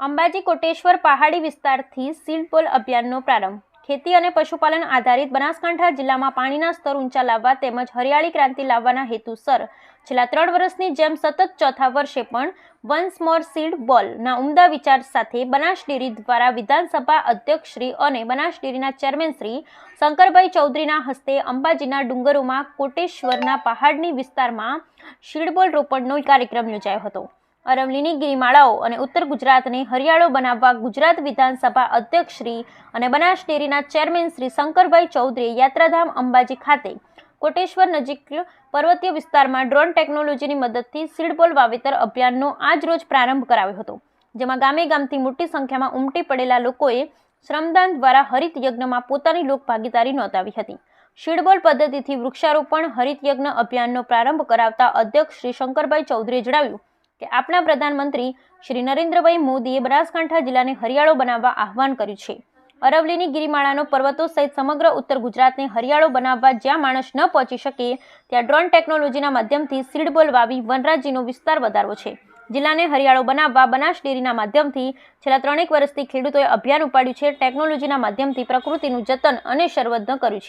અંબાજી કોટેશ્વર પહાડી વિસ્તારથી સીડ બોલ અભિયાનનો પ્રારંભ। ખેતી અને પશુપાલન આધારિત બનાસકાંઠા જિલ્લામાં પાણીના સ્તર ઊંચા લાવવા તેમજ હરિયાળી ક્રાંતિ લાવવાના હેતુસર છેલ્લા 3 વર્ષની જેમ સતત ચોથા વર્ષે પણ વન્સ મોર સીડ બોલના ઉમદા વિચાર સાથે બનાસ ડેરી દ્વારા વિધાનસભા અધ્યક્ષ શ્રી અને બનાસ ડેરીના ચેરમેન શ્રી શંકરભાઈ ચૌધરીના હસ્તે અંબાજીના ડુંગરોમાં કોટેશ્વરના પહાડની વિસ્તારમાં સીડ બોલ રોપણનો કાર્યક્રમ યોજાયો હતો। અરવલ્લીની ગિરિમાળાઓ અને ઉત્તર ગુજરાતને હરિયાળો બનાવવા ગુજરાત વિધાનસભા અધ્યક્ષ શ્રી અને બનાસ ડેરીના ચેરમેન શ્રી શંકરભાઈ ચૌધરીએ યાત્રાધામ અંબાજી ખાતે કોટેશ્વર નજીક પર્વતીય વિસ્તારમાં ડ્રોન ટેકનોલોજીની મદદથી સીડબોલ વાવેતર અભિયાનનો આજરોજ પ્રારંભ કરાવ્યો હતો, જેમાં ગામે ગામથી મોટી સંખ્યામાં ઉમટી પડેલા લોકોએ શ્રમદાન દ્વારા હરિત યજ્ઞમાં પોતાની લોકભાગીદારી નોંધાવી હતી। સીડબોલ પદ્ધતિથી વૃક્ષારોપણ હરિત યજ્ઞ અભિયાનનો પ્રારંભ કરાવતા અધ્યક્ષ શ્રી શંકરભાઈ ચૌધરીએ જણાવ્યું કે આપણા પ્રધાનમંત્રી શ્રી નરેન્દ્રભાઈ મોદીએ બનાસકાંઠા જિલ્લાને હરિયાળો બનાવવા આહવાન કર્યું છે। અરવલ્લીની ગિરિમાળાનો પર્વતો સહિત સમગ્ર ઉત્તર ગુજરાતને હરિયાળો બનાવવા જ્યાં માણસ ન પહોંચી શકે ત્યાં ડ્રોન ટેકનોલોજીના માધ્યમથી સીડબોલ વાવી વનરાજીનો વિસ્તાર વધારવો છે। જિલ્લાને હરિયાળો બનાવવા બનાસ ડેરીના માધ્યમથી છેલ્લા 3 વર્ષથી ખેડૂતોએ અભિયાન ઉપાડ્યું છે। ટેકનોલોજીના માધ્યમથી પ્રકૃતિનું જતન અને સંવર્ધન કર્યું છે।